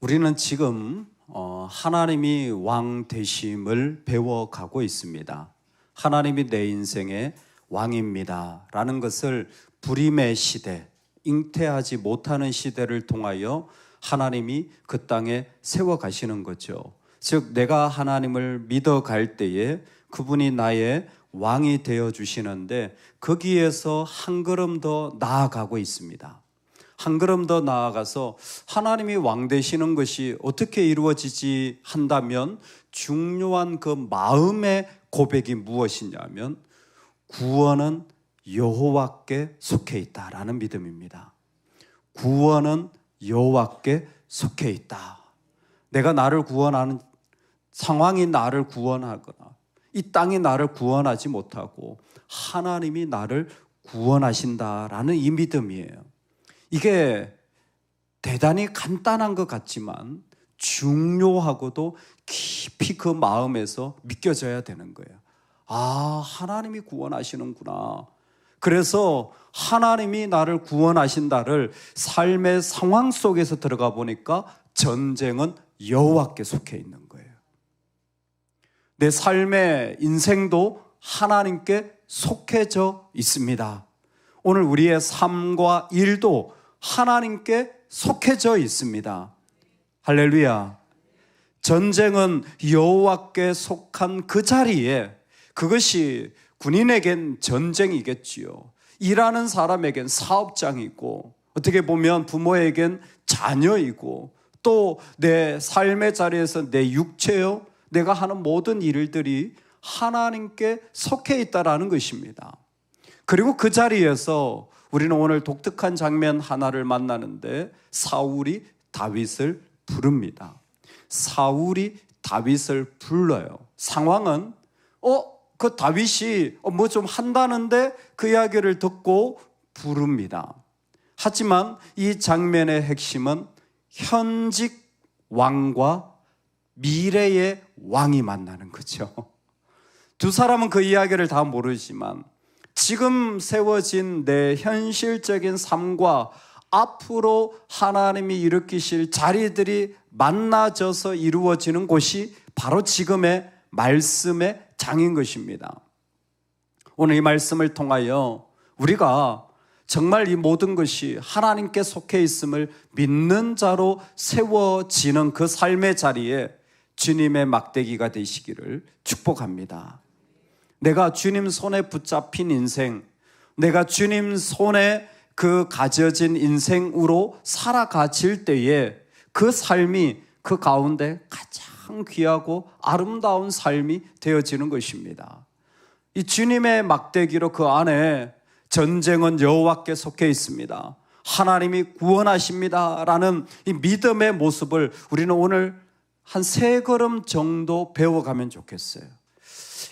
우리는 지금 하나님이 왕 되심을 배워가고 있습니다. 하나님이 내 인생의 왕입니다 라는 것을 불임의 시대, 잉태하지 못하는 시대를 통하여 하나님이 그 땅에 세워가시는 거죠. 즉 내가 하나님을 믿어갈 때에 그분이 나의 왕이 되어주시는데 거기에서 한 걸음 더 나아가고 있습니다. 한 걸음 더 나아가서 하나님이 왕 되시는 것이 어떻게 이루어지지 한다면 중요한 그 마음의 고백이 무엇이냐면 구원은 여호와께 속해 있다라는 믿음입니다. 구원은 여호와께 속해 있다. 내가 나를 구원하는 상황이 나를 구원하거나 이 땅이 나를 구원하지 못하고 하나님이 나를 구원하신다라는 이 믿음이에요. 이게 대단히 간단한 것 같지만 중요하고도 깊이 그 마음에서 믿겨져야 되는 거예요. 아, 하나님이 구원하시는구나. 그래서 하나님이 나를 구원하신다를 삶의 상황 속에서 들어가 보니까 전쟁은 여호와께 속해 있는 거예요. 내 삶의 인생도 하나님께 속해져 있습니다. 오늘 우리의 삶과 일도 하나님께 속해져 있습니다. 할렐루야. 전쟁은 여호와께 속한 그 자리에 그것이 군인에겐 전쟁이겠지요. 일하는 사람에겐 사업장이고 어떻게 보면 부모에겐 자녀이고 또 내 삶의 자리에서 내 육체요 내가 하는 모든 일들이 하나님께 속해 있다라는 것입니다. 그리고 그 자리에서 우리는 오늘 독특한 장면 하나를 만나는데 사울이 다윗을 부릅니다. 사울이 다윗을 불러요. 상황은 그 다윗이 뭐 좀 한다는데 그 이야기를 듣고 부릅니다. 하지만 이 장면의 핵심은 현직 왕과 미래의 왕이 만나는 거죠. 두 사람은 그 이야기를 다 모르지만 지금 세워진 내 현실적인 삶과 앞으로 하나님이 일으키실 자리들이 만나져서 이루어지는 곳이 바로 지금의 말씀의 장인 것입니다. 오늘 이 말씀을 통하여 우리가 정말 이 모든 것이 하나님께 속해 있음을 믿는 자로 세워지는 그 삶의 자리에 주님의 막대기가 되시기를 축복합니다. 내가 주님 손에 붙잡힌 인생, 내가 주님 손에 그 가져진 인생으로 살아가질 때에 그 삶이 그 가운데 가장 귀하고 아름다운 삶이 되어지는 것입니다. 이 주님의 막대기로 그 안에 전쟁은 여호와께 속해 있습니다. 하나님이 구원하십니다라는 이 믿음의 모습을 우리는 오늘 한 3걸음 정도 배워가면 좋겠어요.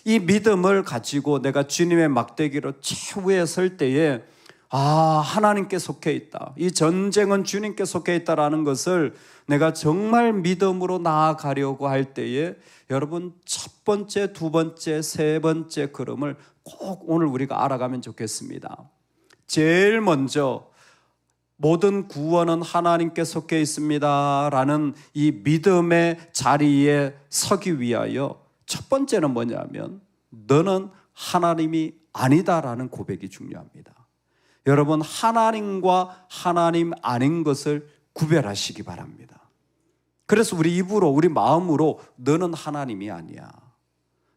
이 믿음을 가지고 내가 주님의 막대기로 최후에 설 때에 하나님께 속해 있다. 이 전쟁은 주님께 속해 있다라는 것을 내가 정말 믿음으로 나아가려고 할 때에 여러분 첫 번째, 두 번째, 세 번째 걸음을 꼭 오늘 우리가 알아가면 좋겠습니다. 제일 먼저 모든 구원은 하나님께 속해 있습니다 라는 이 믿음의 자리에 서기 위하여 첫 번째는 뭐냐면 너는 하나님이 아니다라는 고백이 중요합니다. 여러분 하나님과 하나님 아닌 것을 구별하시기 바랍니다. 그래서 우리 입으로 우리 마음으로 너는 하나님이 아니야.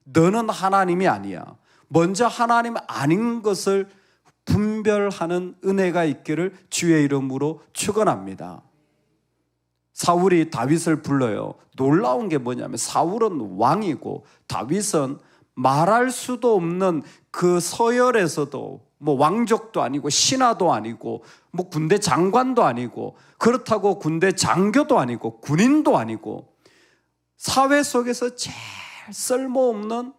너는 하나님이 아니야. 먼저 하나님 아닌 것을 분별하는 은혜가 있기를 주의 이름으로 축원합니다. 사울이 다윗을 불러요. 놀라운 게 뭐냐면 사울은 왕이고 다윗은 말할 수도 없는 그 서열에서도 뭐 왕족도 아니고 신하도 아니고 뭐 군대 장관도 아니고 그렇다고 군대 장교도 아니고 군인도 아니고 사회 속에서 제일 쓸모없는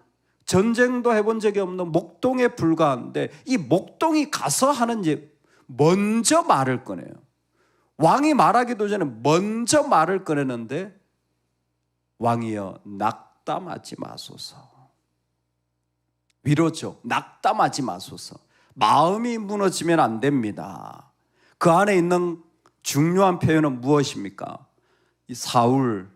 전쟁도 해본 적이 없는 목동에 불과한데 이 목동이 가서 하는 먼저 말을 꺼내요. 왕이 말하기도 전에 먼저 말을 꺼내는데 왕이여 낙담하지 마소서. 위로죠. 낙담하지 마소서. 마음이 무너지면 안 됩니다. 그 안에 있는 중요한 표현은 무엇입니까? 이 사울,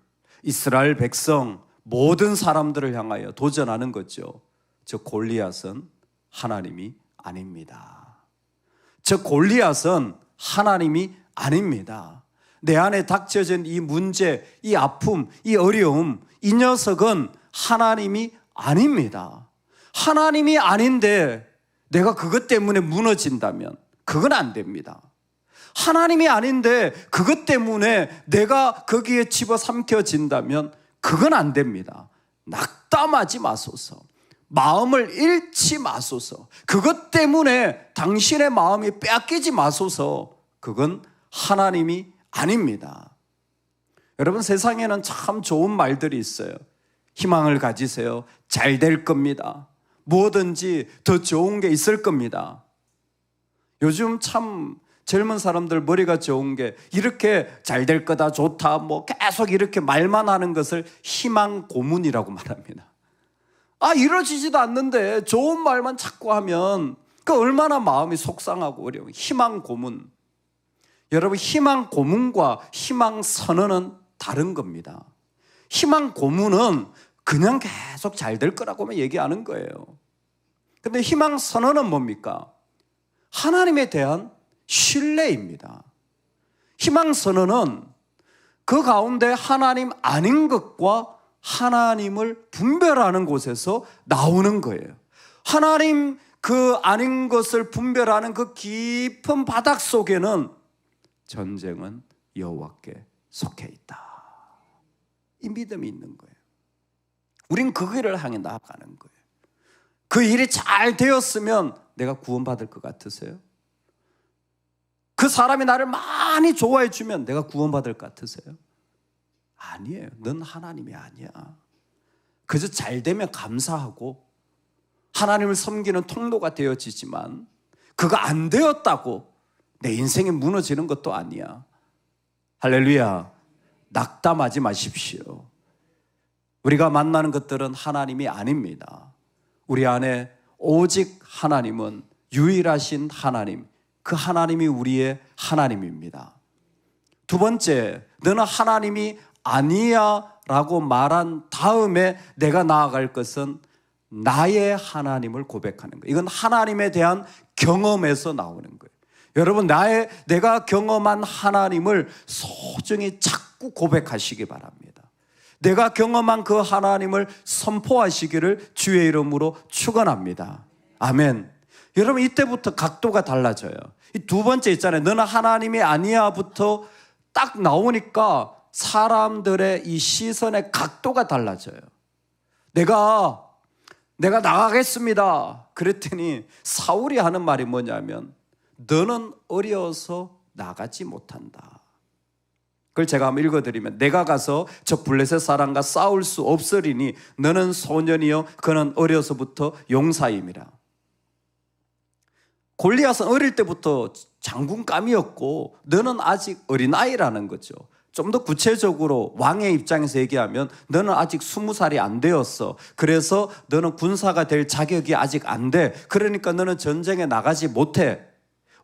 이스라엘 백성 모든 사람들을 향하여 도전하는 거죠. 저 골리앗은 하나님이 아닙니다. 저 골리앗은 하나님이 아닙니다. 내 안에 닥쳐진 이 문제, 이 아픔, 이 어려움, 이 녀석은 하나님이 아닙니다. 하나님이 아닌데 내가 그것 때문에 무너진다면 그건 안 됩니다. 하나님이 아닌데 그것 때문에 내가 거기에 집어삼켜진다면 그건 안 됩니다. 낙담하지 마소서. 마음을 잃지 마소서. 그것 때문에 당신의 마음이 빼앗기지 마소서. 그건 하나님이 아닙니다. 여러분, 세상에는 참 좋은 말들이 있어요. 희망을 가지세요. 잘 될 겁니다. 뭐든지 더 좋은 게 있을 겁니다. 요즘 참 젊은 사람들 머리가 좋은 게 이렇게 잘 될 거다, 좋다, 뭐 계속 이렇게 말만 하는 것을 희망 고문이라고 말합니다. 이루어지지도 않는데 좋은 말만 자꾸 하면 그 얼마나 마음이 속상하고 어려워요. 희망 고문. 여러분, 희망 고문과 희망 선언은 다른 겁니다. 희망 고문은 그냥 계속 잘 될 거라고만 얘기하는 거예요. 근데 희망 선언은 뭡니까? 하나님에 대한 신뢰입니다. 희망 선언은 그 가운데 하나님 아닌 것과 하나님을 분별하는 곳에서 나오는 거예요. 하나님 그 아닌 것을 분별하는 그 깊은 바닥 속에는 전쟁은 여호와께 속해 있다. 이 믿음이 있는 거예요. 우린 그 길을 향해 나아가는 거예요. 그 일이 잘 되었으면 내가 구원받을 것 같으세요? 그 사람이 나를 많이 좋아해 주면 내가 구원받을 것 같으세요? 아니에요. 넌 하나님이 아니야. 그저 잘 되면 감사하고 하나님을 섬기는 통로가 되어지지만 그거 안 되었다고 내 인생이 무너지는 것도 아니야. 할렐루야. 낙담하지 마십시오. 우리가 만나는 것들은 하나님이 아닙니다. 우리 안에 오직 하나님은 유일하신 하나님, 그 하나님이 우리의 하나님입니다. 두 번째, 너는 하나님이 아니야 라고 말한 다음에 내가 나아갈 것은 나의 하나님을 고백하는 거예요. 이건 하나님에 대한 경험에서 나오는 거예요. 여러분, 내가 경험한 하나님을 소중히 자꾸 고백하시기 바랍니다. 내가 경험한 그 하나님을 선포하시기를 주의 이름으로 축원합니다. 아멘. 여러분, 이때부터 각도가 달라져요. 이 두 번째 있잖아요. 너는 하나님이 아니야부터 딱 나오니까 사람들의 이 시선의 각도가 달라져요. 내가 나가겠습니다. 그랬더니 사울이 하는 말이 뭐냐면 너는 어려서 나가지 못한다. 그걸 제가 한번 읽어드리면 내가 가서 저 블레셋 사람과 싸울 수 없으리니 너는 소년이요 그는 어려서부터 용사임이라. 골리앗은 어릴 때부터 장군감이었고 너는 아직 어린아이라는 거죠. 좀 더 구체적으로 왕의 입장에서 얘기하면 너는 아직 20살이 안 되었어. 그래서 너는 군사가 될 자격이 아직 안 돼. 그러니까 너는 전쟁에 나가지 못해.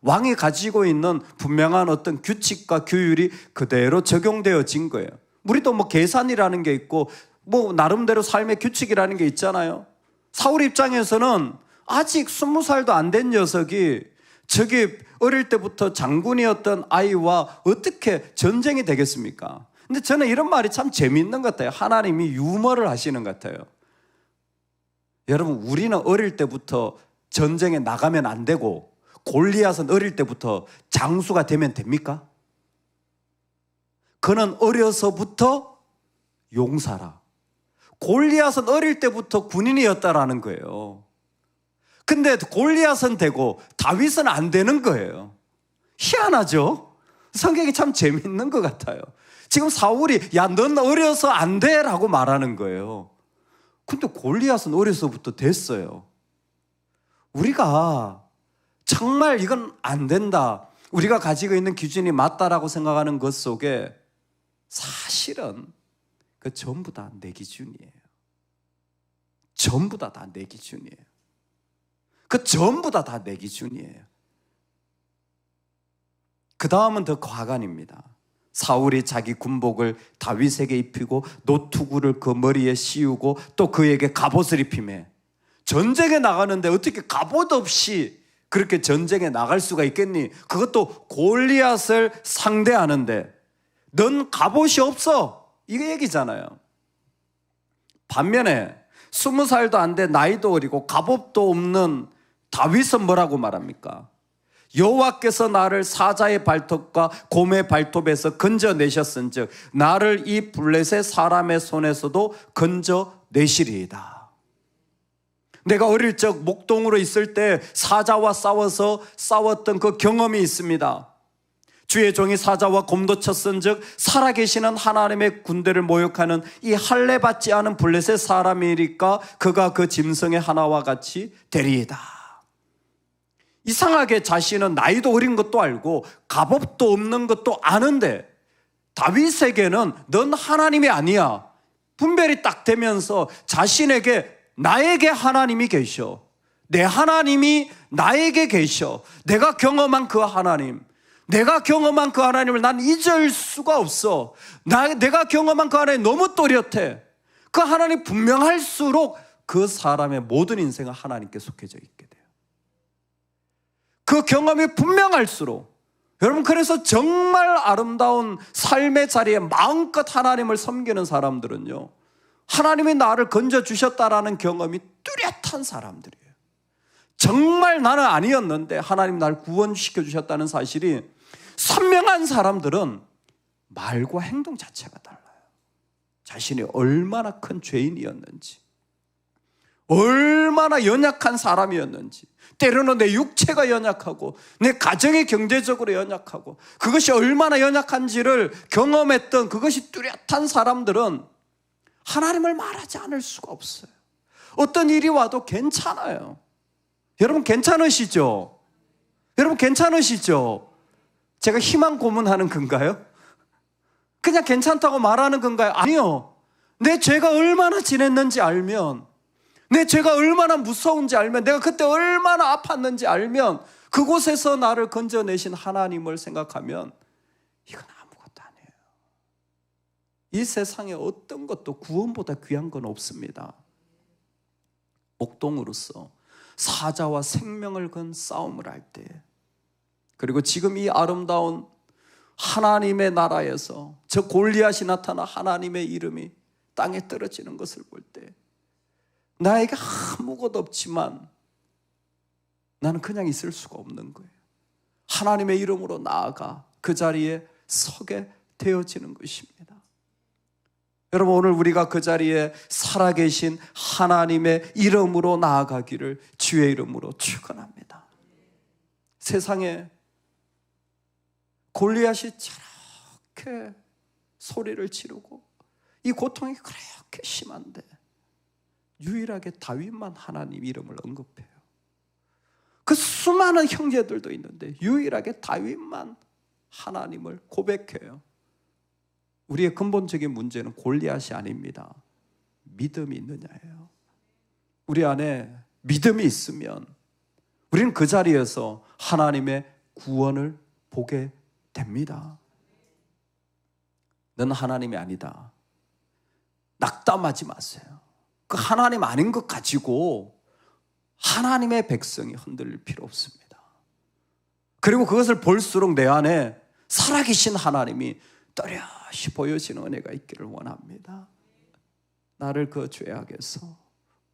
왕이 가지고 있는 분명한 어떤 규칙과 규율이 그대로 적용되어진 거예요. 우리도 뭐 계산이라는 게 있고 뭐 나름대로 삶의 규칙이라는 게 있잖아요. 사울 입장에서는 아직 20살도 안 된 녀석이 저기 어릴 때부터 장군이었던 아이와 어떻게 전쟁이 되겠습니까? 근데 저는 이런 말이 참 재미있는 것 같아요. 하나님이 유머를 하시는 것 같아요. 여러분, 우리는 어릴 때부터 전쟁에 나가면 안 되고 골리앗은 어릴 때부터 장수가 되면 됩니까? 그는 어려서부터 용사라. 골리앗은 어릴 때부터 군인이었다라는 거예요. 근데 골리앗은 되고 다윗은 안 되는 거예요. 희한하죠? 성경이 참 재밌는 것 같아요. 지금 사울이 야, 넌 어려서 안 돼 라고 말하는 거예요. 근데 골리앗은 어려서부터 됐어요. 우리가 정말 이건 안 된다, 우리가 가지고 있는 기준이 맞다라고 생각하는 것 속에 사실은 그 전부 다 내 기준이에요. 전부 다 내 기준이에요. 그 전부 다 내 기준이에요. 그 다음은 더 과간입니다. 사울이 자기 군복을 다윗에게 입히고 노투구를 그 머리에 씌우고 또 그에게 갑옷을 입히매 전쟁에 나가는데 어떻게 갑옷 없이 그렇게 전쟁에 나갈 수가 있겠니? 그것도 골리앗을 상대하는데 넌 갑옷이 없어, 이거 얘기잖아요. 반면에 20살도 안 돼 나이도 어리고 갑옷도 없는 다윗은 뭐라고 말합니까? 여호와께서 나를 사자의 발톱과 곰의 발톱에서 건져내셨은즉 나를 이 블레셋 사람의 손에서도 건져내시리이다. 내가 어릴 적 목동으로 있을 때 사자와 싸웠던 그 경험이 있습니다. 주의 종이 사자와 곰도 쳤은즉 살아계시는 하나님의 군대를 모욕하는 이 할례 받지 않은 블레셋 사람이니까 그가 그 짐승의 하나와 같이 되리이다. 이상하게 자신은 나이도 어린 것도 알고 갑옷도 없는 것도 아는데 다윗에게는 넌 하나님이 아니야 분별이 딱 되면서 자신에게 나에게 하나님이 계셔, 내 하나님이 나에게 계셔, 내가 경험한 그 하나님, 내가 경험한 그 하나님을 난 잊을 수가 없어. 내가 경험한 그 하나님 너무 또렷해. 그 하나님 분명할수록 그 사람의 모든 인생은 하나님께 속해져 있게 돼요. 그 경험이 분명할수록 여러분, 그래서 정말 아름다운 삶의 자리에 마음껏 하나님을 섬기는 사람들은요, 하나님이 나를 건져주셨다라는 경험이 뚜렷한 사람들이에요. 정말 나는 아니었는데 하나님 나를 구원시켜 주셨다는 사실이 선명한 사람들은 말과 행동 자체가 달라요. 자신이 얼마나 큰 죄인이었는지, 얼마나 연약한 사람이었는지, 때로는 내 육체가 연약하고 내 가정이 경제적으로 연약하고 그것이 얼마나 연약한지를 경험했던 그것이 뚜렷한 사람들은 하나님을 말하지 않을 수가 없어요. 어떤 일이 와도 괜찮아요. 여러분 괜찮으시죠? 여러분 괜찮으시죠? 제가 희망 고문하는 건가요? 그냥 괜찮다고 말하는 건가요? 아니요. 내 죄가 얼마나 지냈는지 알면, 내 죄가 얼마나 무서운지 알면, 내가 그때 얼마나 아팠는지 알면, 그곳에서 나를 건져내신 하나님을 생각하면 이건 아무것도 아니에요. 이 세상에 어떤 것도 구원보다 귀한 건 없습니다. 목동으로서 사자와 생명을 건 싸움을 할 때, 그리고 지금 이 아름다운 하나님의 나라에서 저 골리앗이 나타나 하나님의 이름이 땅에 떨어지는 것을 볼 때 나에게 아무것도 없지만 나는 그냥 있을 수가 없는 거예요. 하나님의 이름으로 나아가 그 자리에 서게 되어지는 것입니다. 여러분, 오늘 우리가 그 자리에 살아계신 하나님의 이름으로 나아가기를 주의 이름으로 축원합니다. 세상에 골리앗이 저렇게 소리를 지르고 이 고통이 그렇게 심한데 유일하게 다윗만 하나님 이름을 언급해요. 그 수많은 형제들도 있는데 유일하게 다윗만 하나님을 고백해요. 우리의 근본적인 문제는 골리앗이 아닙니다. 믿음이 있느냐예요. 우리 안에 믿음이 있으면 우리는 그 자리에서 하나님의 구원을 보게 됩니다. 넌 하나님이 아니다. 낙담하지 마세요. 그 하나님 아닌 것 가지고 하나님의 백성이 흔들릴 필요 없습니다. 그리고 그것을 볼수록 내 안에 살아계신 하나님이 또렷이 보여지는 은혜가 있기를 원합니다. 나를 그 죄악에서,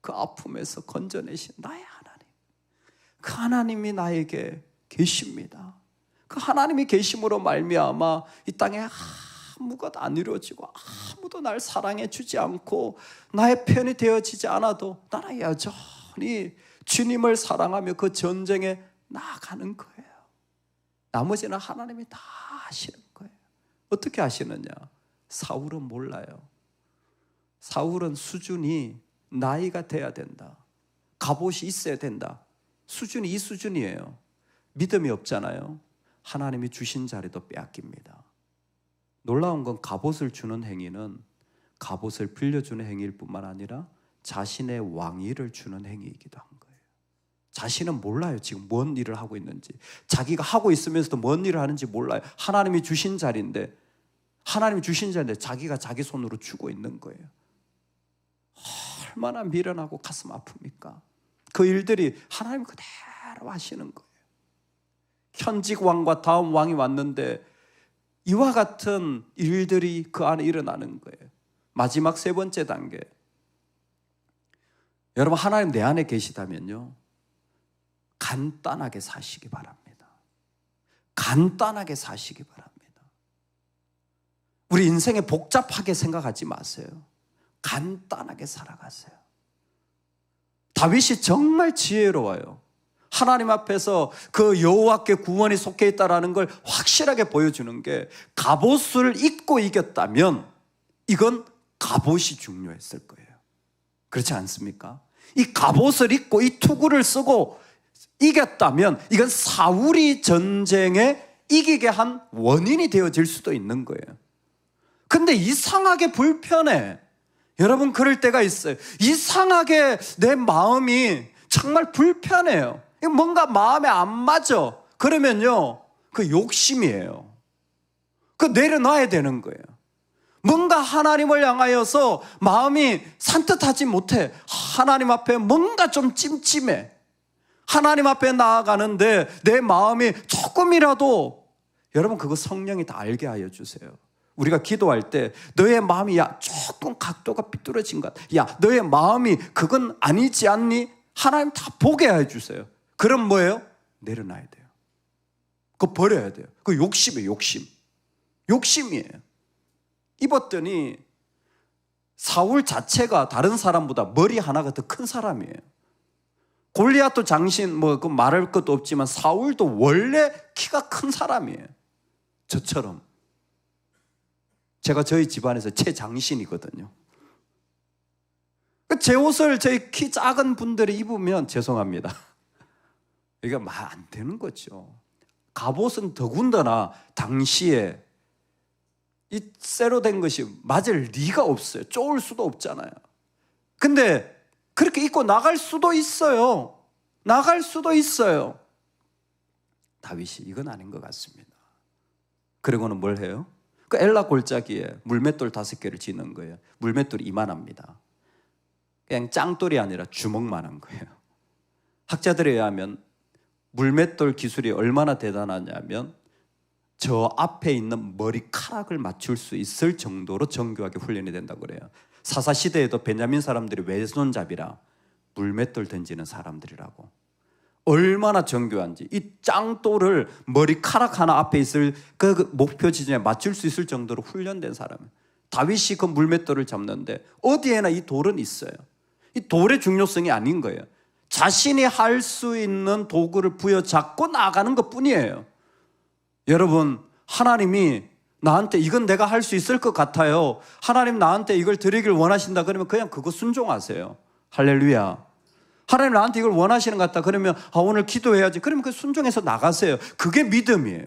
그 아픔에서 건져내신 나의 하나님, 그 하나님이 나에게 계십니다. 그 하나님이 계심으로 말미암아 이 땅에 아무것도 안 이루어지고 아무도 날 사랑해 주지 않고 나의 편이 되어지지 않아도 나는 여전히 주님을 사랑하며 그 전쟁에 나아가는 거예요. 나머지는 하나님이 다 하시는 거예요. 어떻게 하시느냐? 사울은 몰라요. 사울은 수준이 나이가 돼야 된다, 갑옷이 있어야 된다, 수준이 이 수준이에요. 믿음이 없잖아요. 하나님이 주신 자리도 빼앗깁니다. 놀라운 건 갑옷을 주는 행위는 갑옷을 빌려주는 행위일 뿐만 아니라 자신의 왕위를 주는 행위이기도 한 거예요. 자신은 몰라요. 지금 뭔 일을 하고 있는지, 자기가 하고 있으면서도 뭔 일을 하는지 몰라요. 하나님이 주신 자리인데 하나님이 주신 자인데 자기가 자기 손으로 주고 있는 거예요. 얼마나 미련하고 가슴 아픕니까? 그 일들이 하나님 그대로 하시는 거예요. 현직 왕과 다음 왕이 왔는데 이와 같은 일들이 그 안에 일어나는 거예요. 마지막 세 번째 단계. 여러분, 하나님 내 안에 계시다면요, 간단하게 사시기 바랍니다. 간단하게 사시기 바랍니다. 우리 인생에 복잡하게 생각하지 마세요. 간단하게 살아가세요. 다윗이 정말 지혜로워요. 하나님 앞에서 그 여호와께 구원이 속해 있다는 걸 확실하게 보여주는 게, 갑옷을 입고 이겼다면 이건 갑옷이 중요했을 거예요. 그렇지 않습니까? 이 갑옷을 입고 이 투구를 쓰고 이겼다면 이건 사울이 전쟁에 이기게 한 원인이 되어질 수도 있는 거예요. 근데 이상하게 불편해. 여러분, 그럴 때가 있어요. 이상하게 내 마음이 정말 불편해요. 뭔가 마음에 안 맞아. 그러면요, 그 욕심이에요. 그 내려놔야 되는 거예요. 뭔가 하나님을 향하여서 마음이 산뜻하지 못해. 하나님 앞에 뭔가 좀 찜찜해. 하나님 앞에 나아가는데 내 마음이 조금이라도, 여러분, 그거 성령이 다 알게 하여 주세요. 우리가 기도할 때 너의 마음이 조금 각도가 삐뚤어진 것 같아. 너의 마음이 그건 아니지 않니? 하나님 다 보게 해주세요. 그럼 뭐예요? 내려놔야 돼요. 그거 버려야 돼요. 그 욕심이에요. 욕심이에요. 입었더니 사울 자체가 다른 사람보다 머리 하나가 더 큰 사람이에요. 골리앗도 장신 그 말할 것도 없지만 사울도 원래 키가 큰 사람이에요. 저처럼. 제가 저희 집안에서 최장신이거든요. 제 옷을 저희 키 작은 분들이 입으면 죄송합니다. 이게 말 안 되는 거죠. 갑옷은 더군다나 당시에 이 쇠로 된 것이 맞을 리가 없어요. 쪼을 수도 없잖아요. 근데 그렇게 입고 나갈 수도 있어요. 다윗이 이건 아닌 것 같습니다. 그리고는 뭘 해요? 그 엘라 골짜기에 물맷돌 5개를 짓는 거예요. 물맷돌이 이만합니다. 그냥 짱돌이 아니라 주먹만한 거예요. 학자들에 의하면 물맷돌 기술이 얼마나 대단하냐면 저 앞에 있는 머리카락을 맞출 수 있을 정도로 정교하게 훈련이 된다고 그래요. 사사시대에도 베냐민 사람들이 왼손잡이라 물맷돌 던지는 사람들이라고. 얼마나 정교한지. 이 짱돌을 머리카락 하나 앞에 있을 그 목표 지점에 맞출 수 있을 정도로 훈련된 사람이에요. 다윗이 그 물맷돌을 잡는데 어디에나 이 돌은 있어요. 이 돌의 중요성이 아닌 거예요. 자신이 할 수 있는 도구를 부여잡고 나가는 것뿐이에요. 여러분, 하나님이 나한테 이건 내가 할 수 있을 것 같아요. 하나님 나한테 이걸 드리길 원하신다 그러면 그냥 그거 순종하세요. 할렐루야. 하나님 나한테 이걸 원하시는 것 같다 그러면 오늘 기도해야지. 그러면 그 순종해서 나가세요. 그게 믿음이에요.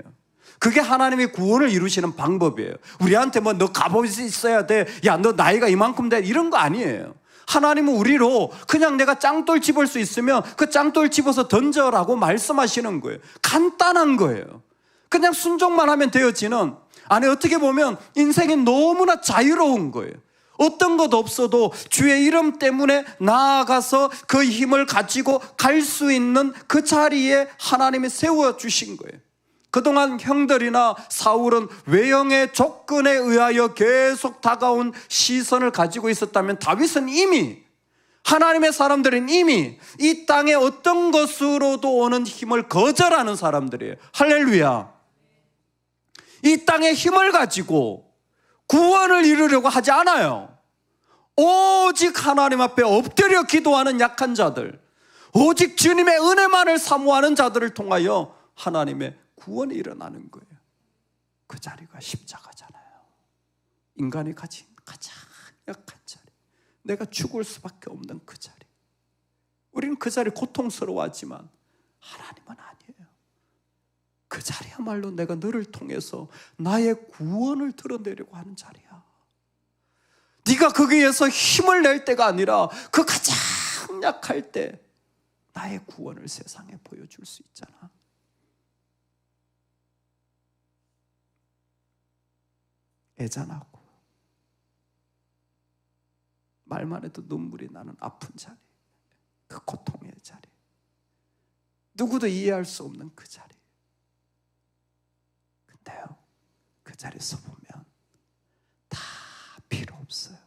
그게 하나님의 구원을 이루시는 방법이에요. 우리한테 너 갑옷이 있어야 돼. 너 나이가 이만큼 돼. 이런 거 아니에요. 하나님은 우리로 그냥 내가 짱돌 집을 수 있으면 그 짱돌 집어서 던져라고 말씀하시는 거예요. 간단한 거예요. 그냥 순종만 하면 되어지는, 아니 어떻게 보면 인생이 너무나 자유로운 거예요. 어떤 것 없어도 주의 이름 때문에 나아가서 그 힘을 가지고 갈 수 있는 그 자리에 하나님이 세워주신 거예요. 그동안 형들이나 사울은 외형의 조건에 의하여 계속 다가온 시선을 가지고 있었다면 다윗은 이미, 하나님의 사람들은 이미 이 땅에 어떤 것으로도 오는 힘을 거절하는 사람들이에요. 할렐루야. 이 땅의 힘을 가지고 구원을 이루려고 하지 않아요. 오직 하나님 앞에 엎드려 기도하는 약한 자들, 오직 주님의 은혜만을 사모하는 자들을 통하여 하나님의 구원이 일어나는 거예요. 그 자리가 십자가잖아요. 인간이 가진 가장 약한 자리, 내가 죽을 수밖에 없는 그 자리. 우리는 그 자리 고통스러워하지만 하나님은 아니에요. 그 자리야말로 내가 너를 통해서 나의 구원을 드러내려고 하는 자리야. 네가 거기에서 힘을 낼 때가 아니라 그 가장 약할 때 나의 구원을 세상에 보여줄 수 있잖아. 애잔하고 말만 해도 눈물이 나는 아픈 자리, 그 고통의 자리, 누구도 이해할 수 없는 그 자리. 근데요, 그 자리에서 보면 다 필요 없어요.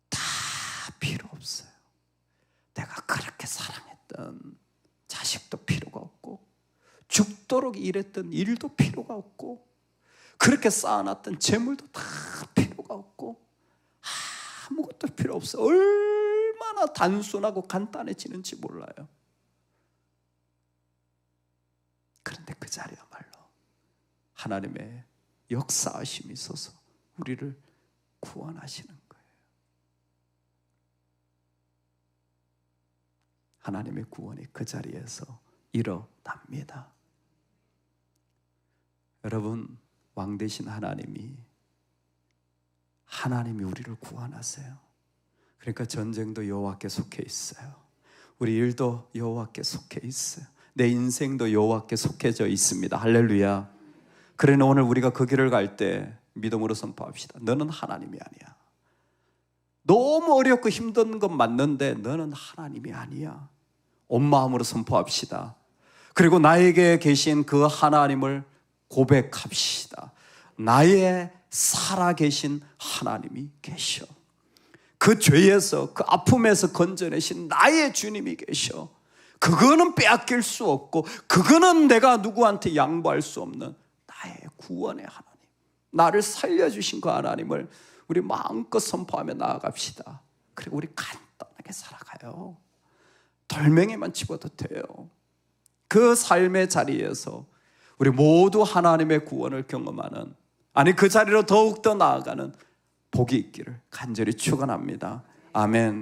다 필요 없어요. 내가 그렇게 사랑했던 자식도 필요가 없고, 죽도록 일했던 일도 필요가 없고, 그렇게 쌓아놨던 재물도 다 필요가 없고, 아무것도 필요 없어요. 얼마나 단순하고 간단해지는지 몰라요. 그런데 그 자리야말로 하나님의 역사하심이 있어서 우리를 구원하시는 거예요. 하나님의 구원이 그 자리에서 일어납니다. 여러분, 왕 되신 하나님이 우리를 구원하세요. 그러니까 전쟁도 여호와께 속해 있어요. 우리 일도 여호와께 속해 있어요. 내 인생도 여호와께 속해져 있습니다. 할렐루야. 그러나 오늘 우리가 그 길을 갈 때 믿음으로 선포합시다. 너는 하나님이 아니야. 너무 어렵고 힘든 건 맞는데 너는 하나님이 아니야. 온 마음으로 선포합시다. 그리고 나에게 계신 그 하나님을 고백합시다. 나의 살아계신 하나님이 계셔. 그 죄에서, 그 아픔에서 건져내신 나의 주님이 계셔. 그거는 빼앗길 수 없고, 그거는 내가 누구한테 양보할 수 없는 나의 구원의 하나님, 나를 살려주신 그 하나님을 우리 마음껏 선포하며 나아갑시다. 그리고 우리 간단하게 살아가요. 돌멩이만 집어도 돼요. 그 삶의 자리에서 우리 모두 하나님의 구원을 경험하는, 아니 그 자리로 더욱더 나아가는 복이 있기를 간절히 축원합니다. 아멘.